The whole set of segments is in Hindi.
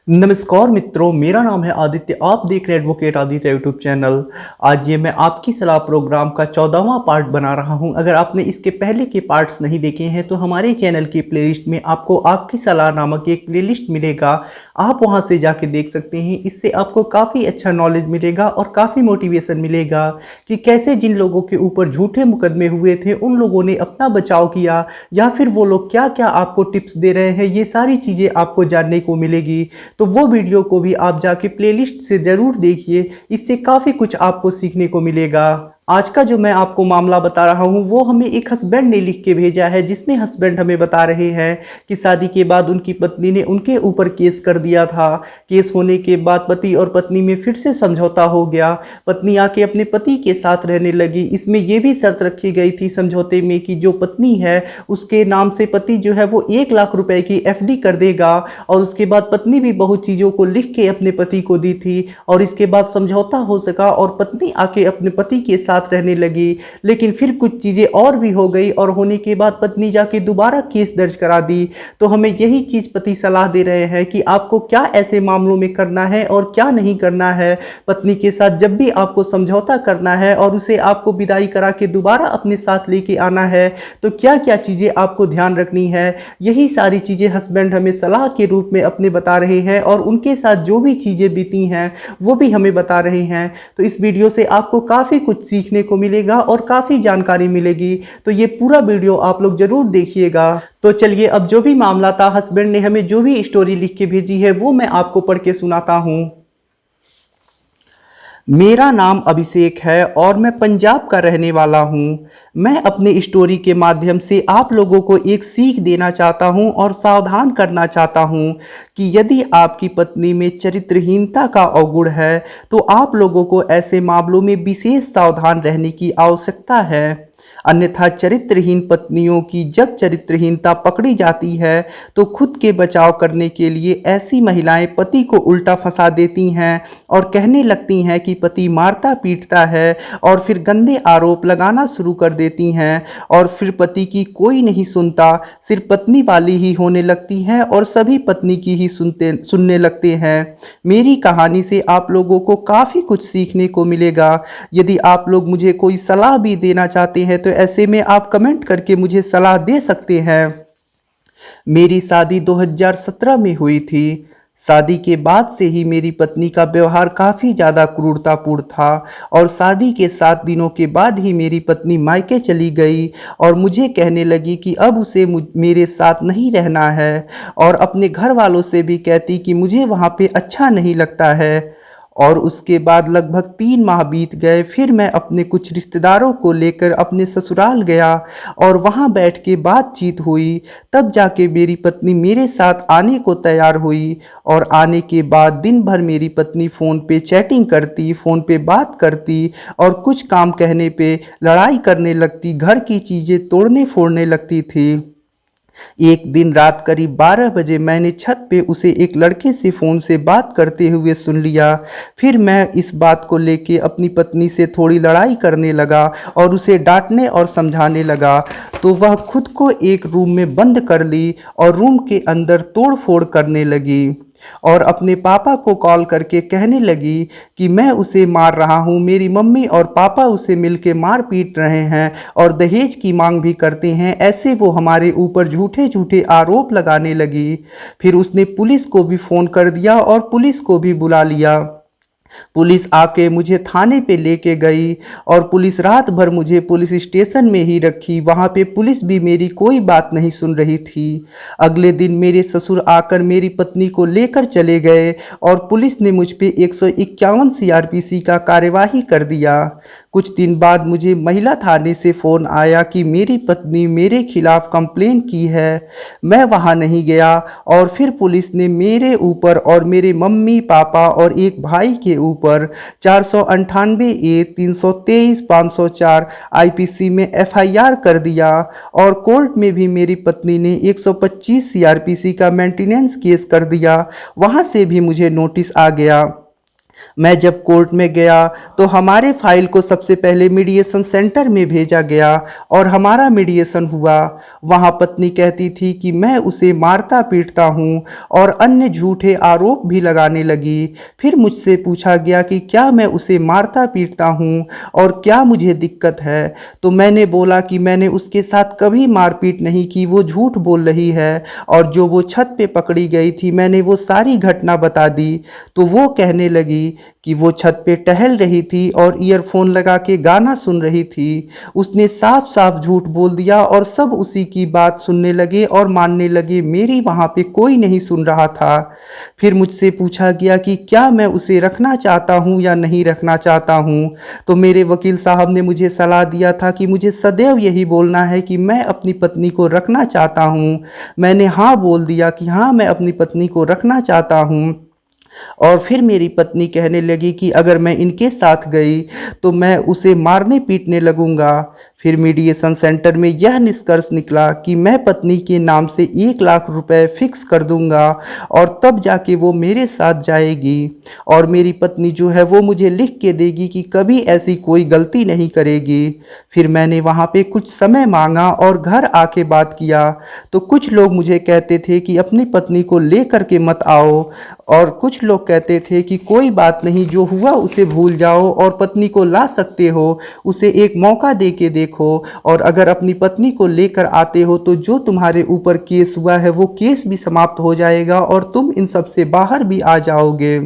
नमस्कार मित्रों, मेरा नाम है आदित्य। आप देख रहे हैं एडवोकेट आदित्य यूट्यूब चैनल। आज ये मैं आपकी सलाह प्रोग्राम का 14वां पार्ट बना रहा हूं। अगर आपने इसके पहले के पार्ट्स नहीं देखे हैं तो हमारे चैनल की प्लेलिस्ट में आपको आपकी सलाह नामक एक प्लेलिस्ट मिलेगा। आप वहां से जाके देख सकते हैं। इससे आपको काफ़ी अच्छा नॉलेज मिलेगा और काफ़ी मोटिवेशन मिलेगा कि कैसे जिन लोगों के ऊपर झूठे मुकदमे हुए थे उन लोगों ने अपना बचाव किया, या फिर वो लोग क्या क्या आपको टिप्स दे रहे हैं। ये सारी चीज़ें आपको जानने को मिलेगी। तो वो वीडियो को भी आप जाके प्लेलिस्ट से ज़रूर देखिए। इससे काफ़ी कुछ आपको सीखने को मिलेगा। आज का जो मैं आपको मामला बता रहा हूँ वो हमें एक हस्बैंड ने लिख के भेजा है, जिसमें हस्बैंड हमें बता रहे हैं कि शादी के बाद उनकी पत्नी ने उनके ऊपर केस कर दिया था। केस होने के बाद पति और पत्नी में फिर से समझौता हो गया। पत्नी आके अपने पति के साथ रहने लगी। इसमें यह भी शर्त रखी गई थी समझौते में कि जो पत्नी है उसके नाम से पति जो है वो 1 लाख रुपए की एफडी कर देगा। और उसके बाद पत्नी भी बहुत चीज़ों को लिख के अपने पति को दी थी और इसके बाद समझौता हो सका और पत्नी आके अपने पति के साथ रहने लगी। लेकिन फिर कुछ चीज़ें और भी हो गई और होने के बाद पत्नी जाके दोबारा केस दर्ज करा दी। तो हमें यही चीज़ पति सलाह दे रहे हैं कि आपको क्या ऐसे मामलों में करना है और क्या नहीं करना है। पत्नी के साथ जब भी आपको समझौता करना है और उसे आपको विदाई करा के दोबारा अपने साथ लेके आना है तो क्या क्या चीज़ें आपको ध्यान रखनी है। यही सारी चीज़ें हस्बैंड हमें सलाह के रूप में अपने बता रहे हैं और उनके साथ जो भी चीज़ें बीती हैं वो भी हमें बता रहे हैं। तो इस वीडियो से आपको काफ़ी कुछ सीखने को मिलेगा और काफ़ी जानकारी मिलेगी। तो ये पूरा वीडियो आप लोग जरूर देखिएगा। तो चलिए, अब जो भी मामला था, हस्बैंड ने हमें जो भी स्टोरी लिख के भेजी है वो मैं आपको पढ़ के सुनाता हूँ। मेरा नाम अभिषेक है और मैं पंजाब का रहने वाला हूँ। मैं अपने स्टोरी के माध्यम से आप लोगों को एक सीख देना चाहता हूँ और सावधान करना चाहता हूँ कि यदि आपकी पत्नी में चरित्रहीनता का अवगुण है तो आप लोगों को ऐसे मामलों में विशेष सावधान रहने की आवश्यकता है। अन्यथा चरित्रहीन पत्नियों की जब चरित्रहीनता पकड़ी जाती है तो खुद के बचाव करने के लिए ऐसी महिलाएं पति को उल्टा फंसा देती हैं और कहने लगती हैं कि पति मारता पीटता है और फिर गंदे आरोप लगाना शुरू कर देती हैं और फिर पति की कोई नहीं सुनता, सिर्फ पत्नी वाली ही होने लगती हैं और सभी पत्नी की ही सुनने लगते हैं। मेरी कहानी से आप लोगों को काफ़ी कुछ सीखने को मिलेगा। यदि आप लोग मुझे कोई सलाह भी देना चाहते हैं तो ऐसे में आप कमेंट करके मुझे सलाह दे सकते हैं। मेरी शादी 2017 में हुई थी। शादी के बाद से ही मेरी पत्नी का व्यवहार काफ़ी ज़्यादा क्रूरतापूर्ण था और शादी के 7 दिनों के बाद ही मेरी पत्नी मायके चली गई और मुझे कहने लगी कि अब उसे मेरे साथ नहीं रहना है और अपने घर वालों से भी कहती कि मुझे वहाँ पे अच्छा नहीं लगता है। और उसके बाद लगभग 3 माह बीत गए। फिर मैं अपने कुछ रिश्तेदारों को लेकर अपने ससुराल गया और वहाँ बैठ के बातचीत हुई। तब जाके मेरी पत्नी मेरे साथ आने को तैयार हुई और आने के बाद दिन भर मेरी पत्नी फ़ोन पे चैटिंग करती, फ़ोन पे बात करती और कुछ काम कहने पे लड़ाई करने लगती, घर की चीज़ें तोड़ने फोड़ने लगती थी। एक दिन रात करीब 12 बजे मैंने छत पे उसे एक लड़के से फ़ोन से बात करते हुए सुन लिया। फिर मैं इस बात को लेके अपनी पत्नी से थोड़ी लड़ाई करने लगा और उसे डांटने और समझाने लगा तो वह खुद को एक रूम में बंद कर ली और रूम के अंदर तोड़ फोड़ करने लगी और अपने पापा को कॉल करके कहने लगी कि मैं उसे मार रहा हूँ, मेरी मम्मी और पापा उसे मिलके मार पीट रहे हैं और दहेज की मांग भी करते हैं। ऐसे वो हमारे ऊपर झूठे झूठे आरोप लगाने लगी। फिर उसने पुलिस को भी फ़ोन कर दिया और पुलिस को भी बुला लिया। पुलिस आके मुझे थाने पे लेके गई और पुलिस रात भर मुझे पुलिस स्टेशन में ही रखी। वहाँ पे पुलिस भी मेरी कोई बात नहीं सुन रही थी। अगले दिन मेरे ससुर आकर मेरी पत्नी को लेकर चले गए और पुलिस ने मुझ पे 151 सीआरपीसी का कार्यवाही कर दिया। कुछ दिन बाद मुझे महिला थाने से फ़ोन आया कि मेरी पत्नी मेरे खिलाफ़ कंप्लेन की है। मैं वहाँ नहीं गया और फिर पुलिस ने मेरे ऊपर और मेरे मम्मी पापा और एक भाई के ऊपर 498A 323 504 आईपीसी में एफआईआर कर दिया और कोर्ट में भी मेरी पत्नी ने 125 सीआरपीसी का मेंटेनेंस केस कर दिया। वहाँ से भी मुझे नोटिस आ गया। मैं जब कोर्ट में गया तो हमारे फाइल को सबसे पहले मीडिएशन सेंटर में भेजा गया और हमारा मीडिएशन हुआ। वहाँ पत्नी कहती थी कि मैं उसे मारता पीटता हूँ और अन्य झूठे आरोप भी लगाने लगी। फिर मुझसे पूछा गया कि क्या मैं उसे मारता पीटता हूँ और क्या मुझे दिक्कत है। तो मैंने बोला कि मैंने उसके साथ कभी मारपीट नहीं की, वो झूठ बोल रही है। और जो वो छत पे पकड़ी गई थी, मैंने वो सारी घटना बता दी। तो वो कहने लगी कि वो छत पे टहल रही थी और ईयरफोन लगा के गाना सुन रही थी। उसने साफ साफ झूठ बोल दिया और सब उसी की बात सुनने लगे और मानने लगे। मेरी वहाँ पे कोई नहीं सुन रहा था। फिर मुझसे पूछा गया कि क्या मैं उसे रखना चाहता हूँ या नहीं रखना चाहता हूँ। तो मेरे वकील साहब ने मुझे सलाह दिया था कि मुझे सदैव यही बोलना है कि मैं अपनी पत्नी को रखना चाहता हूँ। मैंने हाँ बोल दिया कि हाँ, मैं अपनी पत्नी को रखना चाहता हूँ। और फिर मेरी पत्नी कहने लगी कि अगर मैं इनके साथ गई तो मैं उसे मारने पीटने लगूंगा। फिर मीडिएशन सेंटर में यह निष्कर्ष निकला कि मैं पत्नी के नाम से 1 लाख रुपए फिक्स कर दूंगा और तब जाके वो मेरे साथ जाएगी। और मेरी पत्नी जो है वो मुझे लिख के देगी कि कभी ऐसी कोई गलती नहीं करेगी। फिर मैंने वहाँ पे कुछ समय मांगा और घर आके बात किया। तो कुछ लोग मुझे कहते थे कि अपनी पत्नी को ले करके मत आओ, और कुछ लोग कहते थे कि कोई बात नहीं, जो हुआ उसे भूल जाओ और पत्नी को ला सकते हो, उसे एक मौका दे के देखो। और अगर अपनी पत्नी को लेकर आते हो तो जो तुम्हारे ऊपर केस हुआ है वो केस भी समाप्त हो जाएगा और तुम इन सब से बाहर भी आ जाओगे।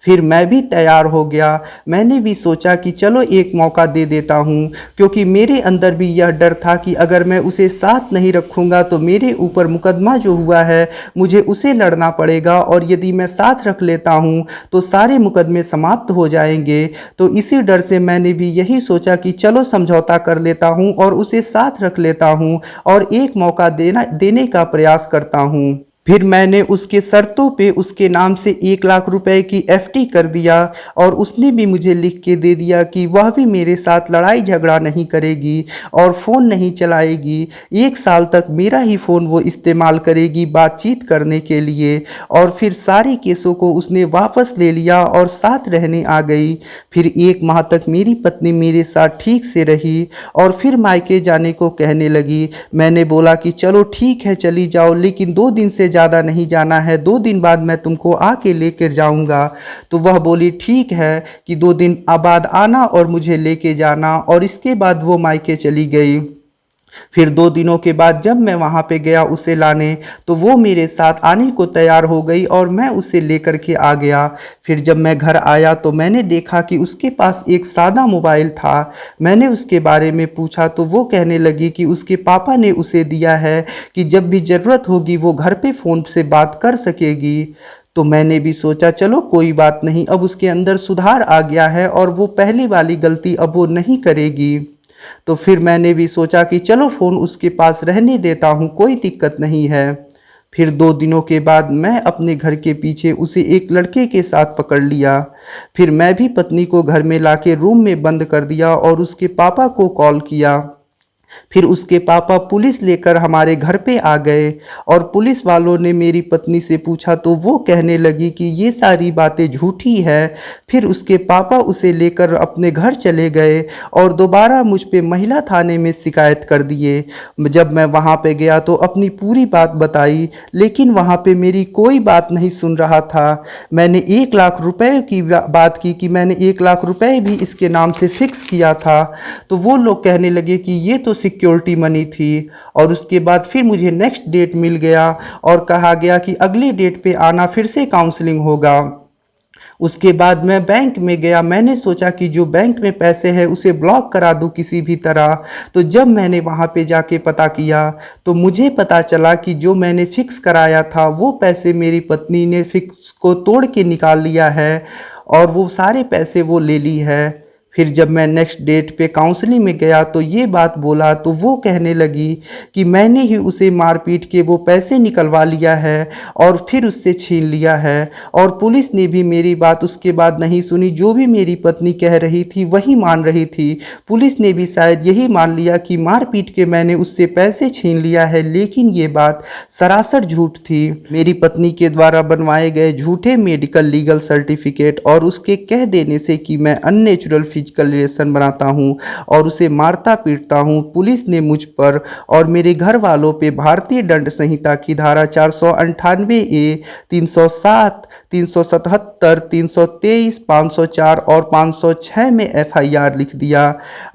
फिर मैं भी तैयार हो गया। मैंने भी सोचा कि चलो एक मौका दे देता हूँ, क्योंकि मेरे अंदर भी यह डर था कि अगर मैं उसे साथ नहीं रखूँगा तो मेरे ऊपर मुकदमा जो हुआ है मुझे उसे लड़ना पड़ेगा, और यदि मैं साथ रख लेता हूँ तो सारे मुकदमे समाप्त हो जाएंगे। तो इसी डर से मैंने भी यही सोचा कि चलो समझौता कर लेता हूँ और उसे साथ रख लेता हूँ और एक मौका देने का प्रयास करता हूँ। फिर मैंने उसके शर्तों पे उसके नाम से 1 लाख रुपए की एफडी कर दिया, और उसने भी मुझे लिख के दे दिया कि वह भी मेरे साथ लड़ाई झगड़ा नहीं करेगी और फ़ोन नहीं चलाएगी। 1 साल तक मेरा ही फ़ोन वो इस्तेमाल करेगी बातचीत करने के लिए। और फिर सारे केसों को उसने वापस ले लिया और साथ रहने आ गई। फिर 1 माह तक मेरी पत्नी मेरे साथ ठीक से रही और फिर मायके जाने को कहने लगी। मैंने बोला कि चलो ठीक है चली जाओ, लेकिन 2 दिन से ज़्यादा नहीं जाना है, 2 दिन बाद मैं तुमको आके लेकर जाऊंगा। तो वह बोली ठीक है कि 2 दिन बाद आना और मुझे लेके जाना, और इसके बाद वो मायके चली गई। फिर 2 दिनों के बाद जब मैं वहाँ पे गया उसे लाने, तो वो मेरे साथ आने को तैयार हो गई और मैं उसे लेकर के आ गया। फिर जब मैं घर आया तो मैंने देखा कि उसके पास एक सादा मोबाइल था। मैंने उसके बारे में पूछा तो वो कहने लगी कि उसके पापा ने उसे दिया है कि जब भी ज़रूरत होगी वो घर पे फ़ोन से बात कर सकेगी। तो मैंने भी सोचा चलो कोई बात नहीं, अब उसके अंदर सुधार आ गया है और वो पहली वाली गलती अब वो नहीं करेगी। तो फिर मैंने भी सोचा कि चलो फ़ोन उसके पास रहने देता हूँ, कोई दिक्कत नहीं है। फिर 2 दिनों के बाद मैं अपने घर के पीछे उसे एक लड़के के साथ पकड़ लिया। फिर मैं भी पत्नी को घर में लाके रूम में बंद कर दिया और उसके पापा को कॉल किया। फिर उसके पापा पुलिस लेकर हमारे घर पे आ गए, और पुलिस वालों ने मेरी पत्नी से पूछा तो वो कहने लगी कि ये सारी बातें झूठी है। फिर उसके पापा उसे लेकर अपने घर चले गए और दोबारा मुझ पे महिला थाने में शिकायत कर दिए। जब मैं वहाँ पे गया तो अपनी पूरी बात बताई, लेकिन वहाँ पे मेरी कोई बात नहीं सुन रहा था। मैंने 1 लाख रुपए की बात की कि मैंने 1 लाख रुपए भी इसके नाम से फिक्स किया था। तो वो लोग कहने लगे कि ये तो सिक्योरिटी मनी थी। और उसके बाद फिर मुझे नेक्स्ट डेट मिल गया और कहा गया कि अगले डेट पे आना, फिर से काउंसलिंग होगा। उसके बाद मैं बैंक में गया। मैंने सोचा कि जो बैंक में पैसे हैं उसे ब्लॉक करा दूं किसी भी तरह। तो जब मैंने वहाँ पे जाके पता किया तो मुझे पता चला कि जो मैंने फिक्स कराया था वो पैसे मेरी पत्नी ने फिक्स को तोड़ के निकाल लिया है और वो सारे पैसे वो ले ली है। फिर जब मैं नेक्स्ट डेट पे काउंसलिंग में गया तो ये बात बोला तो वो कहने लगी कि मैंने ही उसे मार पीट के वो पैसे निकलवा लिया है और फिर उससे छीन लिया है। और पुलिस ने भी मेरी बात उसके बाद नहीं सुनी, जो भी मेरी पत्नी कह रही थी वही मान रही थी। पुलिस ने भी शायद यही मान लिया कि मार पीट के मैंने उससे पैसे छीन लिया है, लेकिन ये बात सरासर झूठ थी। मेरी पत्नी के द्वारा बनवाए गए झूठे मेडिकल लीगल सर्टिफिकेट और उसके कह देने से कि मैं अननेचुरल फिजिकल रिलेशन बनाता हूँ और उसे मारता पीटता हूँ, पुलिस ने मुझ पर और मेरे घर वालों पे भारतीय दंड संहिता की धारा 498A, 307, 377, 323, 504 और 506 में FIR लिख दिया।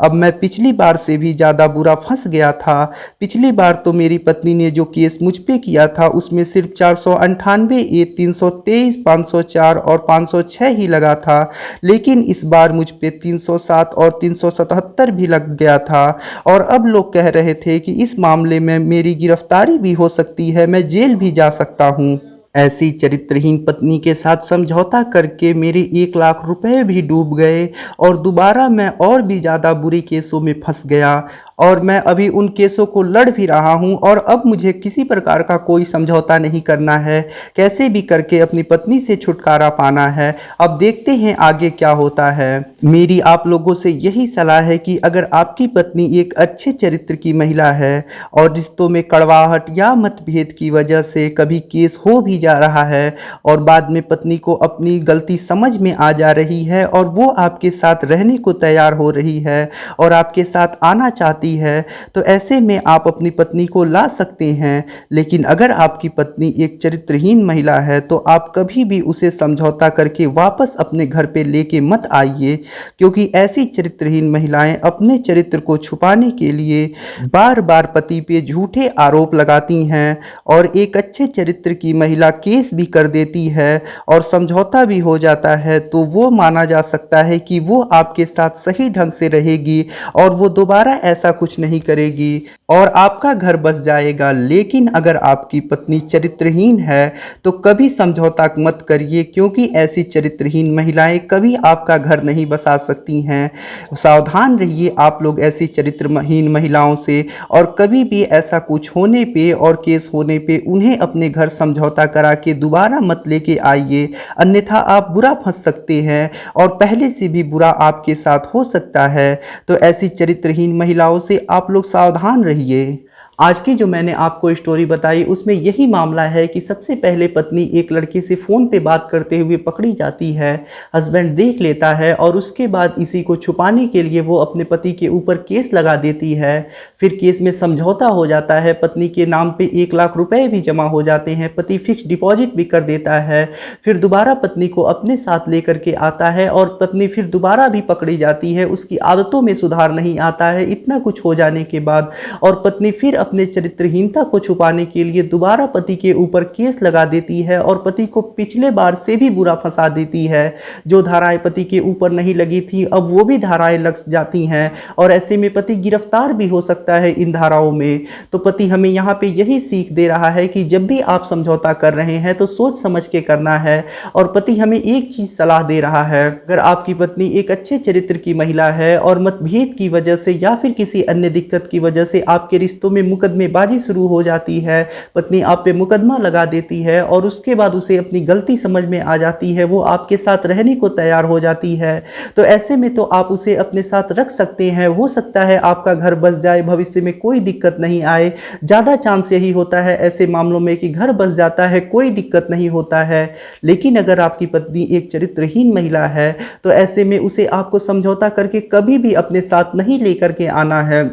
अब मैं पिछली बार से भी ज़्यादा बुरा फंस गया था। पिछली बार तो मेरी पत्नी ने जो केस मुझ पे किया था उसमें सिर्फ 498A, 323, 504 और 506 ही लगा था, लेकिन इस बार मुझ पे 307 और 377 भी लग गया था। और अब लोग कह रहे थे कि इस मामले में मेरी गिरफ्तारी भी हो सकती है, मैं जेल भी जा सकता हूँ। ऐसी चरित्रहीन पत्नी के साथ समझौता करके मेरे 1 लाख रुपए भी डूब गए और दोबारा मैं और भी ज़्यादा बुरे केसों में फंस गया और मैं अभी उन केसों को लड़ भी रहा हूं। और अब मुझे किसी प्रकार का कोई समझौता नहीं करना है, कैसे भी करके अपनी पत्नी से छुटकारा पाना है। अब देखते हैं आगे क्या होता है। मेरी आप लोगों से यही सलाह है कि अगर आपकी पत्नी एक अच्छे चरित्र की महिला है और रिश्तों में कड़वाहट या मतभेद की वजह से कभी केस हो भी जा रहा है और बाद में पत्नी को अपनी गलती समझ में आ जा रही है और वो आपके साथ रहने को तैयार हो रही है और आपके साथ आना चाहती है, तो ऐसे में आप अपनी पत्नी को ला सकते हैं। लेकिन अगर आपकी पत्नी एक चरित्रहीन महिला है तो आप कभी भी उसे समझौता करके वापस अपने घर पे लेके मत आइए, क्योंकि ऐसी चरित्रहीन महिलाएं अपने चरित्र को छुपाने के लिए बार बार पति पे झूठे आरोप लगाती हैं और एक अच्छे चरित्र की महिला केस भी कर देती है और समझौता भी हो जाता है, तो वो माना जा सकता है कि वो आपके साथ सही ढंग से रहेगी और वो दोबारा ऐसा कुछ नहीं करेगी और आपका घर बस जाएगा। लेकिन अगर आपकी पत्नी चरित्रहीन है तो कभी समझौता मत करिए, क्योंकि ऐसी चरित्रहीन महिलाएं कभी आपका घर नहीं बसा सकती हैं। सावधान रहिए आप लोग ऐसी चरित्रहीन महिलाओं से, और कभी भी ऐसा कुछ होने पे और केस होने पे उन्हें अपने घर समझौता करा के दोबारा मत लेके आइए, अन्यथा आप बुरा फंस सकते हैं और पहले से भी बुरा आपके साथ हो सकता है। तो ऐसी चरित्रहीन महिलाओं से आप लोग सावधान रहिए। आज की जो मैंने आपको स्टोरी बताई उसमें यही मामला है कि सबसे पहले पत्नी एक लड़के से फ़ोन पे बात करते हुए पकड़ी जाती है, हस्बैंड देख लेता है और उसके बाद इसी को छुपाने के लिए वो अपने पति के ऊपर केस लगा देती है। फिर केस में समझौता हो जाता है, पत्नी के नाम पे 1 लाख रुपए भी जमा हो जाते हैं, पति फिक्स डिपॉजिट भी कर देता है। फिर दोबारा पत्नी को अपने साथ लेकर के आता है और पत्नी फिर दोबारा भी पकड़ी जाती है, उसकी आदतों में सुधार नहीं आता है। इतना कुछ हो जाने के बाद और पत्नी फिर अपने चरित्रहीनता को छुपाने के लिए दोबारा पति के ऊपर केस लगा देती है और पति को पिछले बार से भी बुरा फंसा देती है। जो धाराएं पति के ऊपर नहीं लगी थी अब वो भी धाराएं लग जाती हैं और ऐसे में पति गिरफ्तार भी हो सकता है इन धाराओं में। तो पति हमें यहाँ पे यही सीख दे रहा है कि जब भी आप समझौता कर रहे हैं तो सोच समझ के करना है। और पति हमें एक चीज सलाह दे रहा है, अगर आपकी पत्नी एक अच्छे चरित्र की महिला है और मतभेद की वजह से या फिर किसी अन्य दिक्कत की वजह से आपके रिश्तों में मुकदमेबाजी शुरू हो जाती है, पत्नी आप पे मुकदमा लगा देती है और उसके बाद उसे अपनी गलती समझ में आ जाती है, वो आपके साथ रहने को तैयार हो जाती है, तो ऐसे में तो आप उसे अपने साथ रख सकते हैं। हो सकता है आपका घर बस जाए, भविष्य में कोई दिक्कत नहीं आए। ज़्यादा चांस यही होता है ऐसे मामलों में कि घर बस जाता है, कोई दिक्कत नहीं होता है। लेकिन अगर आपकी पत्नी एक चरित्रहीन महिला है तो ऐसे में उसे आपको समझौता करके कभी भी अपने साथ नहीं लेकर के आना है,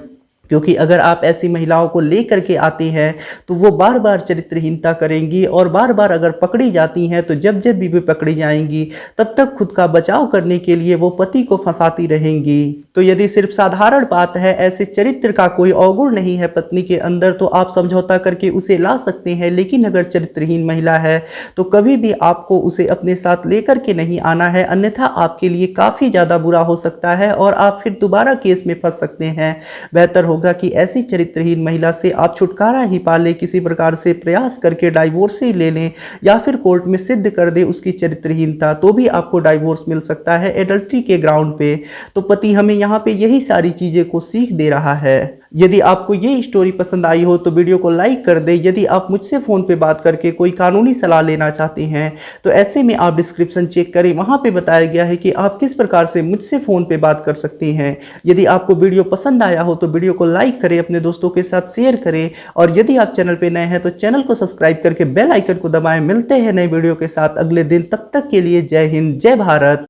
क्योंकि अगर आप ऐसी महिलाओं को लेकर के आते हैं तो वो बार बार चरित्रहीनता करेंगी और बार बार अगर पकड़ी जाती हैं तो जब जब भी पकड़ी जाएंगी तब तक खुद का बचाव करने के लिए वो पति को फंसाती रहेंगी। तो यदि सिर्फ साधारण बात है, ऐसे चरित्र का कोई अवगुण नहीं है पत्नी के अंदर, तो आप समझौता करके उसे ला सकते हैं। लेकिन अगर चरित्रहीन महिला है तो कभी भी आपको उसे अपने साथ लेकर के नहीं आना है, अन्यथा आपके लिए काफ़ी ज़्यादा बुरा हो सकता है और आप फिर दोबारा केस में फंस सकते हैं। बेहतर होगा कि ऐसी चरित्रहीन महिला से आप छुटकारा ही पा लें, किसी प्रकार से प्रयास करके डाइवोर्स ही ले लें या फिर कोर्ट में सिद्ध कर दे उसकी चरित्रहीनता, तो भी आपको डाइवोर्स मिल सकता है एडल्ट्री के ग्राउंड पे। तो पति हमें यहाँ पे यही सारी चीज़ें को सीख दे रहा है। यदि आपको ये स्टोरी पसंद आई हो तो वीडियो को लाइक कर दें। यदि आप मुझसे फ़ोन पे बात करके कोई कानूनी सलाह लेना चाहते हैं तो ऐसे में आप डिस्क्रिप्शन चेक करें, वहाँ पे बताया गया है कि आप किस प्रकार से मुझसे फ़ोन पे बात कर सकते हैं। यदि आपको वीडियो पसंद आया हो तो वीडियो को लाइक करें, अपने दोस्तों के साथ शेयर करें, और यदि आप चैनल पर नए हैं तो चैनल को सब्सक्राइब करके बेल आइकन को दबाएं। मिलते हैं नए वीडियो के साथ अगले दिन, तब तक के लिए जय हिंद, जय भारत।